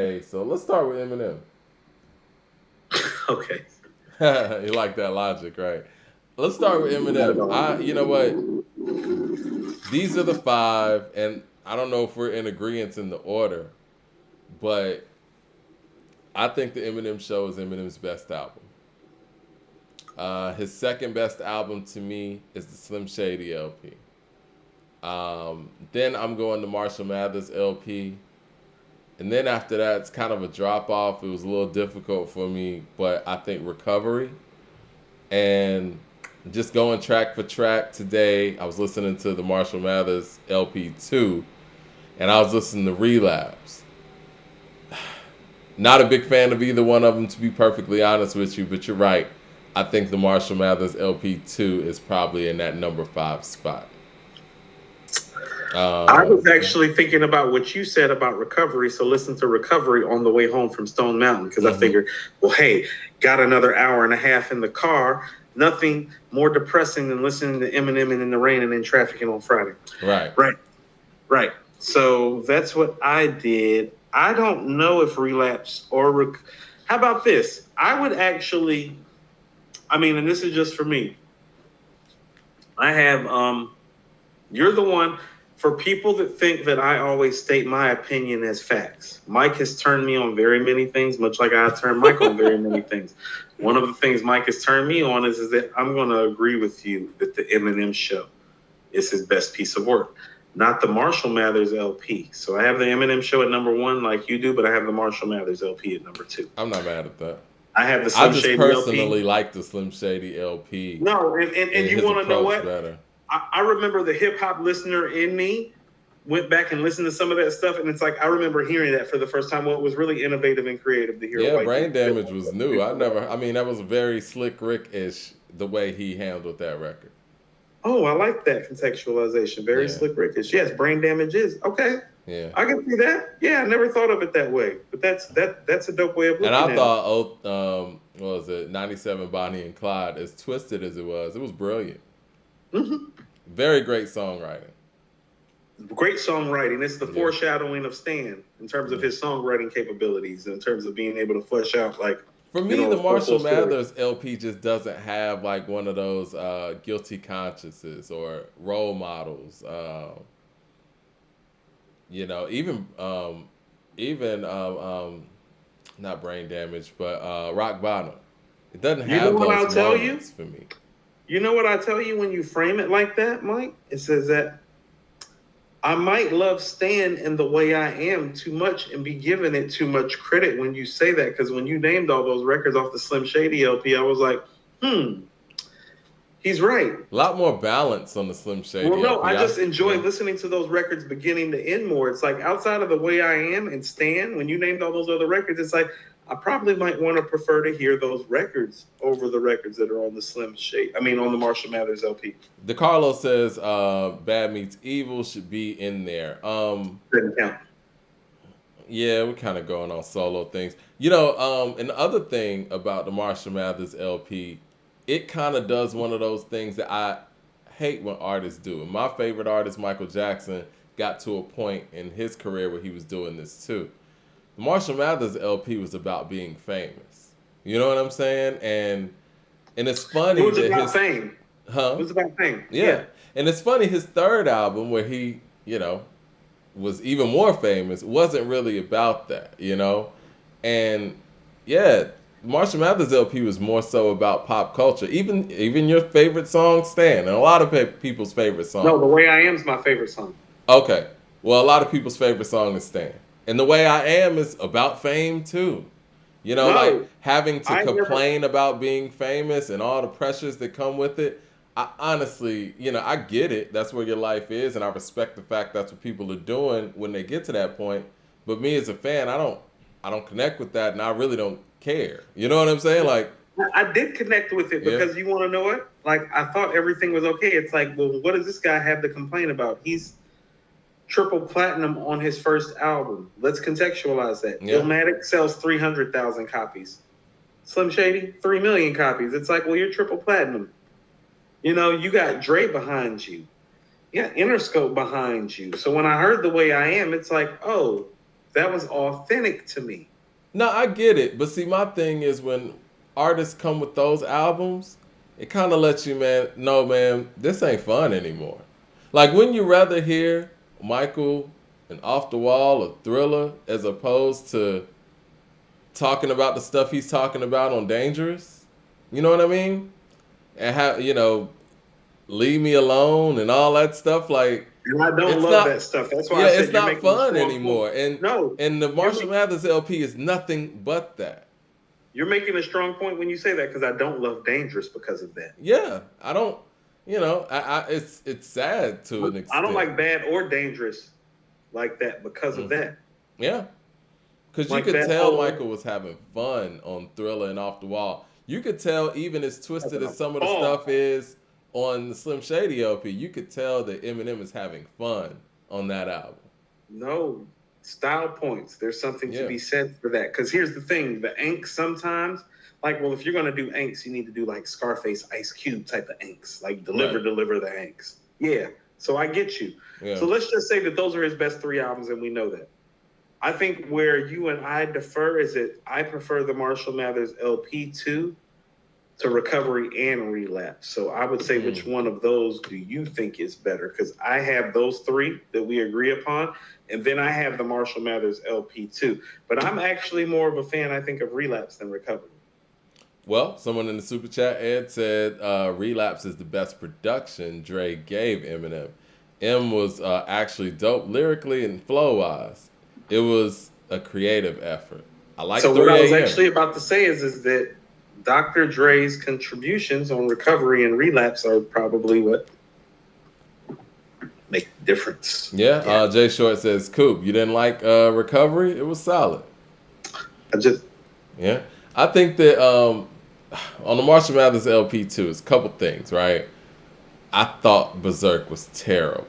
Hey, so let's start with Eminem. Okay. You like that logic, right? Let's start with Not at Eminem. all. You know what? These are the five, and I don't know if we're in agreement in the order, but I think the Eminem Show is Eminem's best album. His second best album to me is the Slim Shady LP. Then I'm going to Marshall Mathers LP. And then after that, it's kind of a drop off. It was a little difficult for me, but I think Recovery. And just going track for track today, I was listening to the Marshall Mathers LP2, and I was listening to Relapse. Not a big fan of either one of them, to be perfectly honest with you, but you're right. I think the Marshall Mathers LP2 is probably in that number five spot. I was Um, actually thinking about what you said about recovery. So listen to recovery on the way home from Stone Mountain because I mhm. figured, well, hey, got another hour and a half in the car. Nothing more depressing than listening to Eminem and in the rain and in traffic and on Friday. Right. Right, right. So that's what I did. I don't know if relapse or how about this? I would actually, I mean, and this is just for me. I have You're the one for people that think that I always state my opinion as facts. Mike has turned me on very many things, much like I turned Mike on very many things. One of the things Mike has turned me on is that I'm going to agree with you that the Eminem Show is his best piece of work, not the Marshall Mathers LP. So I have the Eminem Show at number one, like you do, but I have the Marshall Mathers LP at number two. I'm not mad at that. I have the I Slim just Shady LP. personally like the Slim Shady LP No, and and you his want to know approach what? better. I remember the hip hop listener in me went back and listened to some of that stuff, and it's like I remember hearing that for the first time. Well, it was really innovative and creative to hear a Yeah, white dude. Brain Damage was new. I mean, that was very Slick Rick ish the way he handled that record. Oh, I like that contextualization. Very Yeah, slick Rickish. Yes, brain damage is okay. yeah. I can see that. Yeah, I never thought of it that way, but that's a dope way of And looking I at it. thought, what was it, 97 Bonnie and Clyde, as twisted as it was brilliant. Hmm. Very great songwriting. Great songwriting. It's the Yeah, foreshadowing of Stan in terms of yeah. his songwriting capabilities, in terms of being able to flesh out like For me, the a full Marshall story. Mathers LP just doesn't have like one of those guilty consciences or role models. Even not Brain Damage, but Rock Bottom. It doesn't You know have what those I'll tell you? moments for me. You know what I tell you when you frame it like that, Mike? It says that I might love Stan in the way I am too much and be giving it too much credit when you say that. Because when you named all those records off the Slim Shady LP, I was like, he's right. A lot more balance on the Slim Well, Shady no, I LP. just enjoy Yeah, listening to those records beginning to end more. It's like outside of the way I am and Stan, when you named all those other records, it's like I probably might want to prefer to hear those records over the records that are on the Slim Shady. I mean, on the Marshall Mathers LP. DeCarlo says Bad Meets Evil should be in there. Doesn't count. Yeah, we're kind of going on solo things. And the other thing about the Marshall Mathers LP, it kind of does one of those things that I hate when artists do. And my favorite artist, Michael Jackson, got to a point in his career where he was doing this too. The Marshall Mathers LP was about being famous. You know what I'm saying? And it's It funny was that about his fame. It huh? was about fame. Yeah. Yeah. And it's funny his third album where he, was even more famous wasn't really about that. And yeah, Marshall Mathers LP was more so about pop culture. Even your favorite song, Stan, and a lot of people's favorite No, song. The Way I Am is my favorite song. Okay, well, a lot of people's favorite song is Stan, and The Way I Am is about fame too. Like No, having to I never. complain about being famous and all the pressures that come with it. I honestly, I get it. That's where your life is, and I respect the fact that's what people are doing when they get to that point. But me as a fan, I don't connect with that, and I really don't care. You know what I'm saying? Like, I did connect with it yeah, because you want to know what? Like, I thought everything was okay. It's like, well, what does this guy have to complain about? He's triple platinum on his first album. Let's contextualize that. yeah, Illmatic sells 300,000 copies. Slim Shady, 3 million copies. It's like, well, you're triple platinum. You got Dre behind you. You got Interscope behind you. So when I heard The Way I Am, it's like, oh, That was authentic to me. No, I get it, but see, my thing is when artists come with those albums, it kind of lets you, man, know, man, this ain't fun anymore. Like, wouldn't you rather hear Michael and Off the Wall or Thriller as opposed to talking about the stuff he's talking about on Dangerous? You know what I mean? And how, Leave Me Alone and all that stuff. Like, And I don't it's love not, that stuff. That's why yeah, I it's said you're not making a fun strong point. anymore. And No, and the you're Marshall Mathers LP is nothing but that. you're making a strong point when you say that because I don't love Dangerous because of that. Yeah, I don't. It's sad to an I don't extent. like Bad or Dangerous like that because of Hmm. that. Yeah, because you Like could that tell whole Michael was having fun on Thriller and Off the Wall. You could tell even as twisted as some of the oh stuff is on the Slim Shady LP. You could tell that Eminem is having fun on that album. no style points. There's something to Yeah, be said for that. Because here's the thing: the angst sometimes, like, well, if you're gonna do angst, you need to do like Scarface, Ice Cube type of angst, like right. deliver the angst. Yeah. So I get you. Yeah. So let's just say that those are his best three albums, and we know that. I think where you and I differ is that I prefer the Marshall Mathers LP2 to Recovery and Relapse. So I would say, which Mm. one of those do you think is better? Because I have those three that we agree upon, and then I have the Marshall Mathers LP2. But I'm actually more of a fan, I think, of Relapse than Recovery. Well, someone in the super chat, Ed, said Relapse is the best production Dre gave Eminem. M was actually dope lyrically and flow wise. It was a creative effort. I like So what I was 3 a.m. actually about to say is that Dr. Dre's contributions on Recovery and Relapse are probably what make the difference. Yeah, Yeah. Jay Short says, Coop, you didn't like Recovery? It was solid. I just Yeah. I think that on the Marshall Mathers LP2, it's a couple things, right? I thought Berserk was terrible.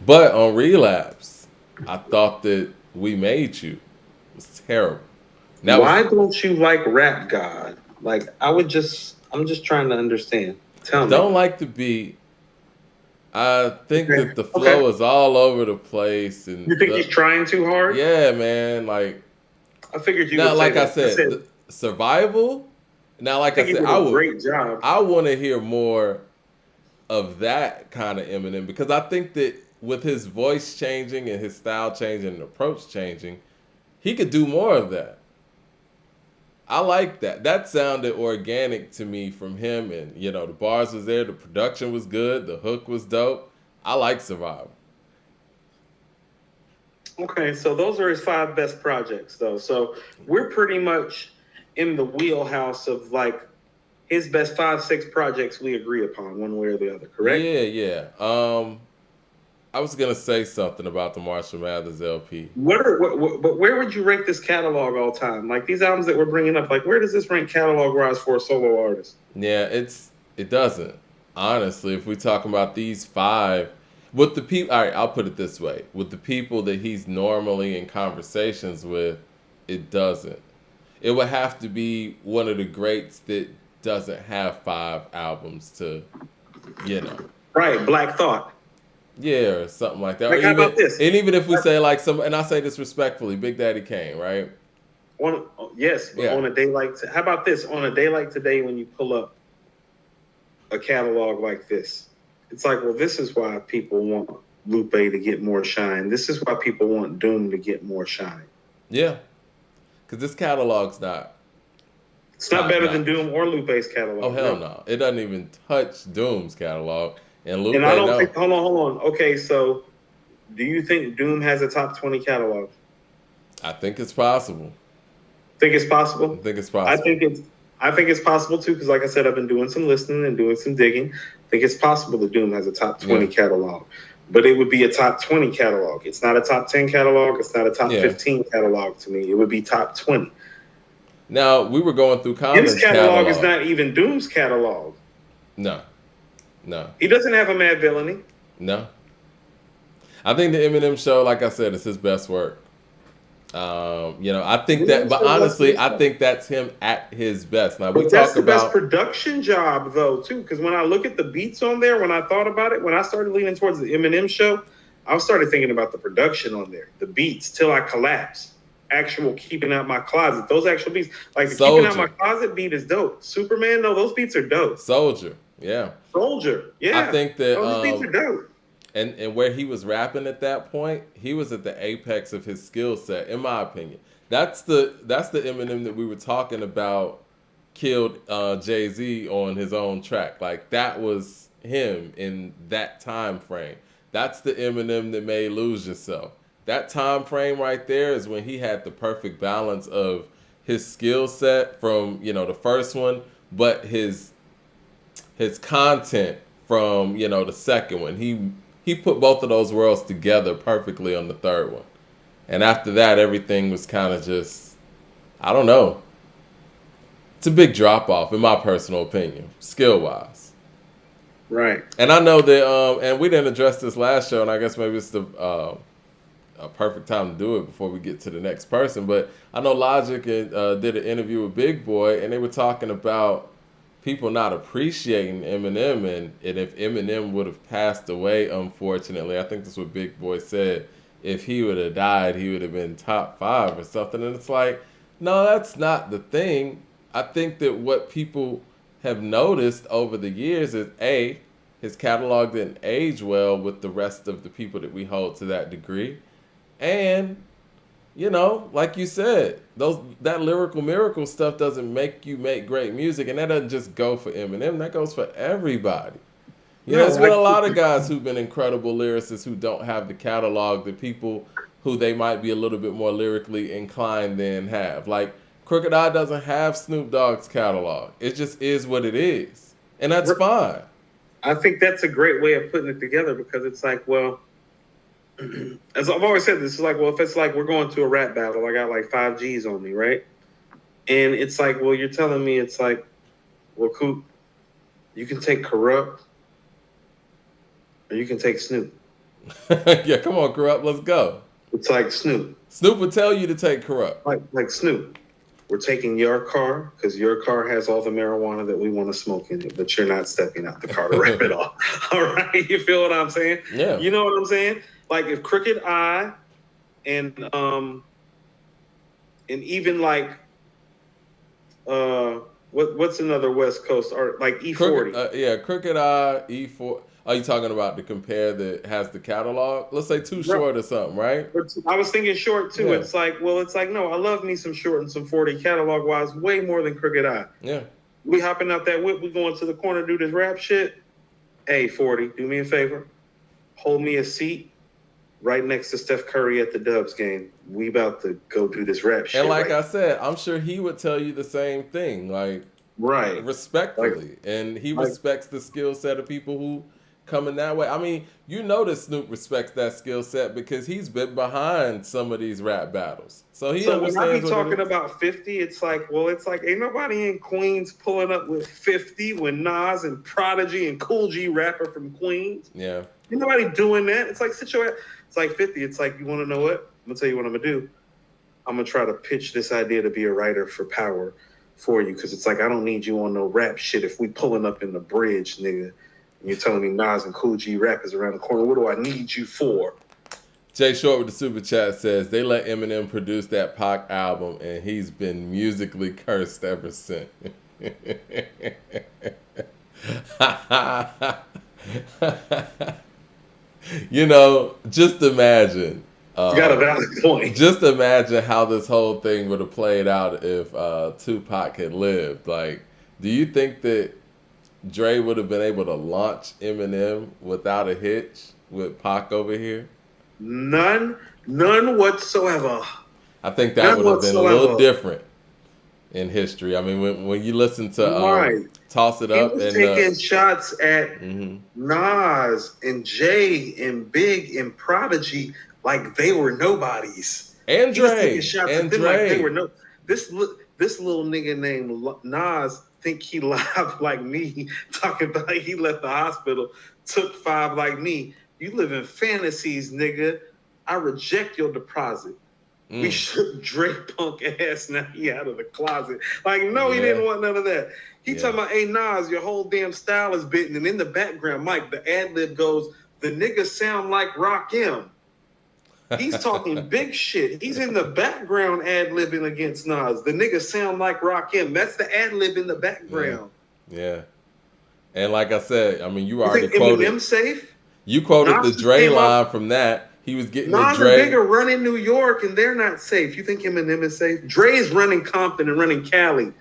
But on Relapse, I thought that We Made You was terrible. That was Why don't you like Rap God? Like I'm just trying to understand. I Tell me. don't like the beat. I think Okay. that the Okay. flow is all over the place and You think he's trying too hard? yeah, man, like I figured you now would say like I that. I said, said the survival. Now I like I think he said, did a great job. I want to hear more of that kind of Eminem because I think that with his voice changing and his style changing and approach changing, he could do more of that. I like that. That sounded organic to me from him, and the bars was there, the production was good, the hook was dope. I like Survival. Okay, so those are his five best projects, though. So we're pretty much in the wheelhouse of like his best five, six projects we agree upon, one way or the other. Correct? Yeah, yeah. I was gonna say something about the Marshall Mathers LP. But where would you rank this catalog all time? Like these albums that we're bringing up, like where does this rank catalog wise for a solo artist? Yeah, it doesn't. Honestly, if we're talking about these five, with the people, all right, I'll put it this way: with the people that he's normally in conversations with, it doesn't. It would have to be one of the greats that doesn't have five albums to, you know, Right, Black Thought. yeah, or something like that. Or Like how even about this? and even if we say like some, and I say this respectfully, Big Daddy Kane, right? Yes, but Yeah, on a day like how about this? On a day like today, when you pull up a catalog like this, it's like, well, this is why people want Lupe to get more shine. This is why people want Doom to get more shine. yeah, because this catalog's not It's not top better than notch. Doom or Lupe's Oh catalog, hell no. no! It doesn't even touch Doom's catalog, and Lupe And I don't think. no. Hold on. Okay, so do you think Doom has a top 20 catalog? I think it's possible. Think it's I possible? think it's I possible. think it's. I think it's possible too, because like I said, I've been doing some listening and doing some digging. I think it's possible that Doom has a top Yeah, 20 catalog, but it would be a top 20 catalog. It's not a top 10 catalog. It's not a top yeah. 15 catalog to me. It would be top 20. Now we were going through His Common's catalog is catalog. not even Doom's catalog. No, no, He doesn't have a Mad Villainy. no. I think the Eminem show, like I said, is his best work. I think that, Eminem but show does honestly, good I stuff. think that's him at his best. Now we But that's talk the best about, production job, though, too. Because when I look at the beats on there, when I thought about it, when I started leaning towards the Eminem show, I started thinking about the production on there, the beats, Till I Collapse, actual Keeping Out My Closet. Those actual beats, like the Keeping Out My Soldier. Closet beat is dope. Superman, no, those beats are dope. Soldier. Yeah. Soldier, I yeah, think that those beats are dope. and where he was rapping at that point, he was at the apex of his skill set, in my opinion. That's the Eminem that we were talking about killed Jay Z on his own track. Like that was him in that time frame. That's the Eminem that made Lose Yourself. That time frame right there is when he had the perfect balance of his skill set from the first one, but his content from the second one. He put both of those worlds together perfectly on the third one. And after that, everything was kind of just, I don't know. It's a big drop off, in my personal opinion, skill wise. Right. And I know that, and we didn't address this last show, and I guess maybe it's the a perfect time to do it before we get to the next person. But I know Logic did an interview with Big Boy, and they were talking about people not appreciating Eminem, and if Eminem would have passed away, unfortunately, I think that's what Big Boy said. If he would have died, he would have been top 5 or something. And it's like, no, that's not the thing. I think that what people have noticed over the years is his catalog didn't age well with the rest of the people that we hold to that degree, and like you said, that lyrical miracle stuff doesn't make you make great music, and that doesn't just go for Eminem. That goes for everybody. No, There's been a lot of guys who've been incredible lyricists who don't have the catalog that people who they might be a little bit more lyrically inclined than have. Like Crooked Eye doesn't have Snoop Dogg's catalog. It just is what it is, and that's fine. I think that's a great way of putting it together because it's like, well, as I've always said, this is like, well, if it's like we're going to a rap battle, I got like 5 G's on me, right? And it's like, well, you're telling me it's like, well, Coop, you can take Corrupt or you can take Snoop. Yeah, come on, Corrupt, let's go. It's like Snoop. Snoop would tell you to take Corrupt. Like Snoop. We're taking your car because your car has all the marijuana that we want to smoke in it, but you're not stepping out the car to rip it off. All right, you feel what I'm saying? Yeah. You know what I'm saying? Like if Crooked Eye and even like what's another West Coast art like E40? Crooked Eye, E4. Are you talking about the compare that has the catalog? Let's say Too Short or something, right? I was thinking Short too. Yeah. It's like, no, I love me some Short and some 40 catalog wise, way more than Crooked Eye. Yeah. We hopping out that whip, we going to the corner, do this rap shit. Hey, 40, do me a favor. Hold me a seat right next to Steph Curry at the Dubs game. We about to go do this rap shit. And like I said, I'm sure he would tell you the same thing, like respectfully. And he respects the skill set of people who coming that way. I mean, that Snoop respects that skill set because he's been behind some of these rap battles. So he understands. When I be talking about 50, it's like ain't nobody in Queens pulling up with 50 when Nas and Prodigy and Cool G rapper from Queens. Yeah. Ain't nobody doing that. It's like it's like 50. It's like, you want to know what? I'm gonna tell you what I'm gonna do. I'm gonna try to pitch this idea to be a writer for Power for you because it's like I don't need you on no rap shit if we pulling up in the bridge, nigga. And you're telling me Nas and Cool G rap is around the corner. What do I need you for? Jay Short with the super chat says they let Eminem produce that Pac album and he's been musically cursed ever since. Just imagine. You got a valid point. Just imagine how this whole thing would have played out if Tupac had lived. Like, do you think that Dre would have been able to launch Eminem without a hitch with Pac over here? None whatsoever. I think that would have been a little different in history. I mean, when you listen to Toss It Up, he was and taking shots at Nas and Jay and Big and Prodigy like they were nobodies. And Dre, taking shots at them like they were no. This little nigga named Nas think he live like me, talking about he left the hospital, took 5 like me. You live in fantasies, nigga. I reject your deposit. We shook Drake punk ass, now he out of the closet. Like, no, he didn't want none of that. He talking about, hey, Nas, your whole damn style is bitten. And in the background, Mike, the ad-lib goes, The nigga sound like Rakim. He's talking big shit. He's in the background ad libbing against Nas. The nigga sound like Rakim. That's the ad lib in the Yeah, background. yeah. And like I said, I mean, you You already think quoted. Eminem safe? You quoted the Nas just Dre came up. line from that. He was getting the Nas and Big Dre. are running New York and they're not safe. You think Eminem is safe? Dre is running Compton and running Cali.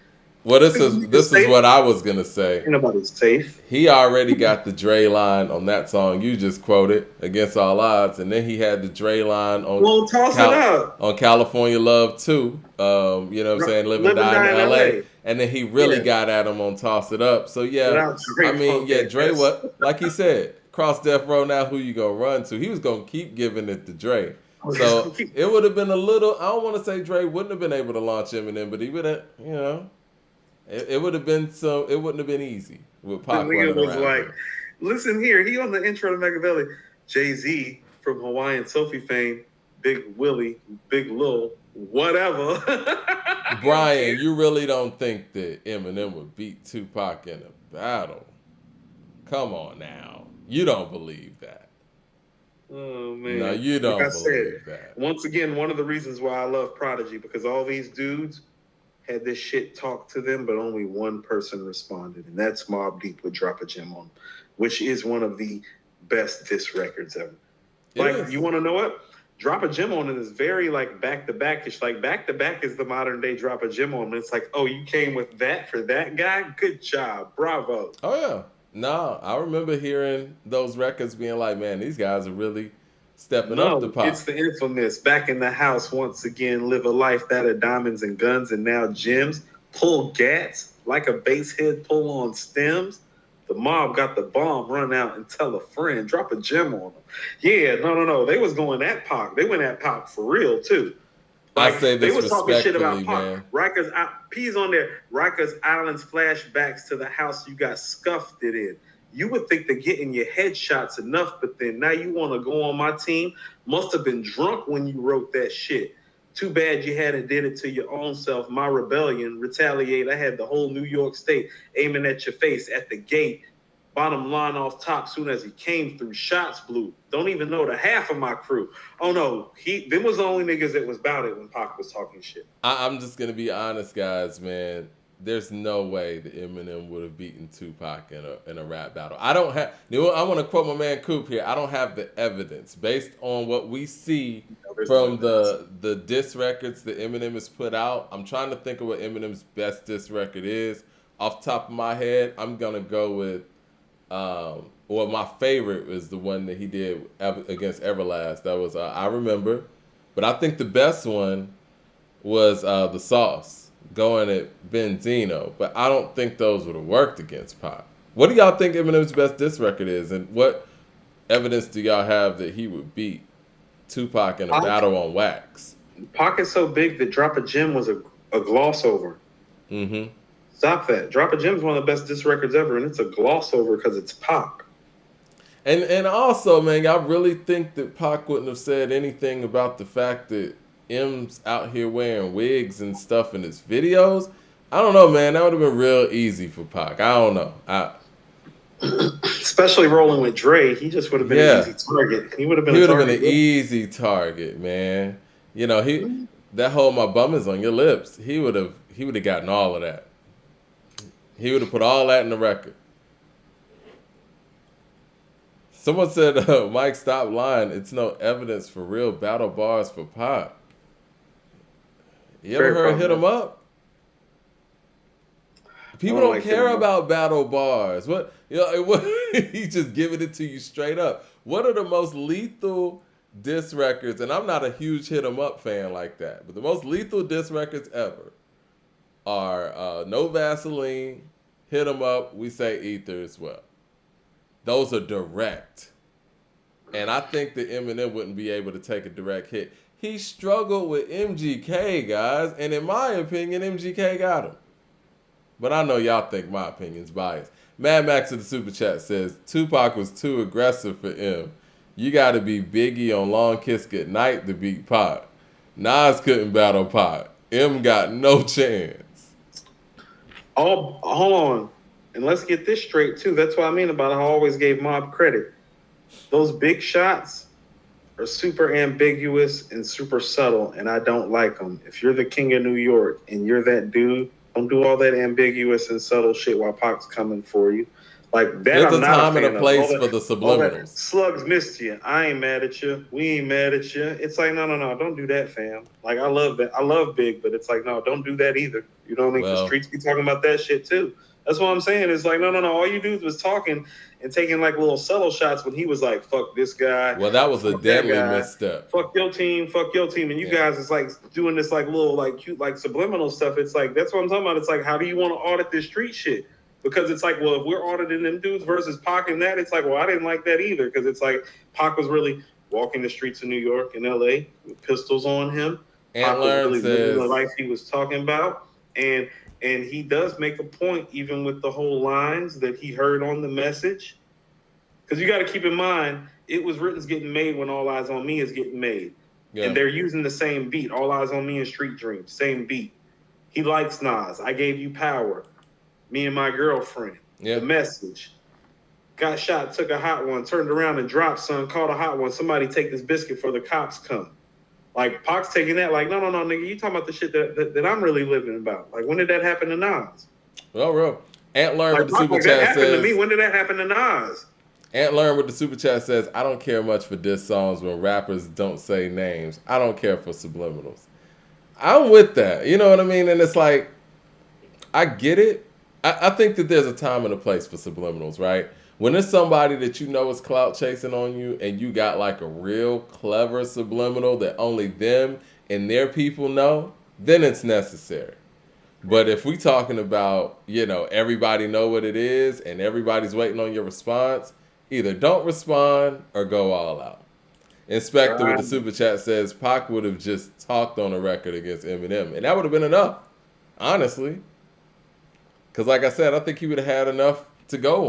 Well, You this think the is nigga's this is safe? what I was gonna say. Ain't nobody safe. He already got the Dre line on that song you just quoted, Against All Odds, and then he had the Dre line Well, toss it up. On California Love too. You know what I'm saying, Live and Live and Die in die in LA. LA. And then he really Yeah. got at him on Toss It Up. So yeah, Without I Dre mean, punk yeah, Dre ass. what like he said, cross death row now, who you gonna run to? He was gonna keep giving it to Dre. So it would have been a little, I don't want to say Dre wouldn't have been able to launch Eminem, but he would have, it would have been so. It wouldn't have been easy with The Pac nigga running was around like, here. listen here, he on the intro to Machiavelli. Jay-Z from Hawaiian Sophie fame, Big Willie, Big Lil, whatever. Brian, you really don't think that Eminem would beat Tupac in a battle? Come on now, you don't believe that. Oh No, man. you Like I don't said, believe that. once again, one of the reasons why I love Prodigy, because all these dudes had this shit talked to them, but only one person responded, and that's Mobb Deep with Drop a Gem on, which is one of the best diss records ever. It Like, you is. want to know what? Drop a Gem on it is very like back to back. It's like back to back is the modern day Drop a Gem on. And it's like, oh, you came with that for that guy? Good job. Bravo. Oh yeah. No, I remember hearing those records being like, man, these guys are really stepping up to No, it's Pop. the infamous back in the house once again, live a life that of diamonds and guns and now gems, pull gats like a bass head pull on stems. The mob got the bomb, run out and tell a friend, drop a gem on them. Yeah, no. They was going at Pac. They went at Pac for real too. I Like say they this was talking shit respectfully, about Pac. man. P's on there. Rikers Island's flashbacks to the house you got scuffed it in. You would think that getting your headshots enough, but then now you want to go on my team. Must have been drunk when you wrote that shit. Too bad you hadn't did it to your own self. My rebellion, retaliate. I had the whole New York State aiming at your face at the gate. Bottom line off top soon as he came through. Shots blew. Don't even know the half of my crew. Oh no, them was the only niggas that was about it when Pac was talking shit. I'm just gonna be honest, guys, man. There's no way that Eminem would have beaten Tupac in a rap battle. I don't have. I want to quote my man Coop here. I don't have the evidence based on what we see No, from the diss records that Eminem has put out. I'm trying to think of what Eminem's best diss record is. Off the top of my head, I'm gonna go with. Well, my favorite was the one that he did against Everlast. That was I Remember, but I think the best one was the Sauce going at Benzino. But I don't think those would have worked against Pac. What do y'all think Eminem's best diss record is, and what evidence do y'all have that he would beat Tupac in a battle on wax? Pac is so big that Drop a Gem was a gloss over. Mm-hmm. Stop that. Drop a Gem is one of the best diss records ever, and it's a gloss over because it's Pac. And also, man, y'all really think that Pac wouldn't have said anything about the fact that M's out here wearing wigs and stuff in his videos? I don't know, man. That would have been real easy for Pac. I don't know. Especially rolling with Dre, he just would have been an easy target. He would have been He a would have target. been an easy target, man. You know, that whole "my bum is on your lips." He would have gotten all of that. He would have put all that in the record. Someone said, Mike, stop lying. It's no evidence for real battle bars for Pac. You ever heard Hit 'em Up? People don't care about battle bars. What? He's just giving it to you straight up. What are the most lethal diss records? And I'm not a huge Hit 'em Up fan like that, but the most lethal diss records ever are No Vaseline, Hit 'em Up, We Say Ether as well. Those are direct. And I think that Eminem wouldn't be able to take a direct hit. He struggled with MGK, guys. And in my opinion, MGK got him. But I know y'all think my opinion's biased. Mad Max in the Super Chat says, Tupac was too aggressive for M. You got to be Biggie on Long Kiss Goodnight to beat Pac. Nas couldn't battle Pac. M got no chance. Oh, hold on. And let's get this straight, too. That's what I mean about I always gave Mob credit. those big shots are super ambiguous and super subtle, and I don't like them. If you're the king of New York and you're that dude, don't do all that ambiguous and subtle shit while Pac's coming for you. Like that, There's I'm a not a time and a fan of. place for the All that subliminals. slugs missed you. I ain't mad at you. We ain't mad at you. It's like no, no, no, don't do that, fam. Like I love that. I love Big, but it's like no, don't do that either. You know what I mean? Because Well, streets be talking about that shit too. That's what I'm saying. It's like no, no, no. All you dudes was talking and taking like little subtle shots when he was like, "Fuck this guy, well, that was a fuck that deadly guy, misstep. fuck your team," and you Yeah. guys is like doing this like little like cute like subliminal stuff. It's like that's what I'm talking about. It's like how do you want to audit this street shit? Because it's like, well, if we're auditing them dudes versus Pac and that, it's like, well, I didn't like that either. Because it's like Pac was really walking the streets of New York and LA with pistols on him. Ant Pac was Learn really living the says, life he was talking about. And he does make a point, even with the whole lines that he heard on the message. Because you got to keep in mind, it was written's getting made when All Eyes on Me is getting made. yeah, And they're using the same beat. All Eyes on Me and Street Dreams, same beat. He likes Nas. I Gave You Power. Me and My Girlfriend. yeah. The Message. Got shot, took a hot one, turned around and dropped son, caught a hot one. Somebody take this biscuit for the cops come. Like, Pac's taking that, like, no, no, no, nigga, you talking about the shit that I'm really living about. Like, when did that happen to Nas? Well, real. Ant Learn Like, with the Pac, super like, that chat happened to me. says, When did that happen to Nas? Ant Learn with the super chat says, I don't care much for diss songs when rappers don't say names. I don't care for subliminals. I'm with that. You know what I mean? And it's like, I get it. I think that there's a time and a place for subliminals, right? When there's somebody that you know is clout chasing on you and you got like a real clever subliminal that only them and their people know, then it's necessary. But if we talking about, everybody know what it is and everybody's waiting on your response, either don't respond or go all out. Inspector with Right. the super chat says Pac would have just talked on a record against Eminem, and that would have been enough, honestly. Because like I said, I think he would have had enough to go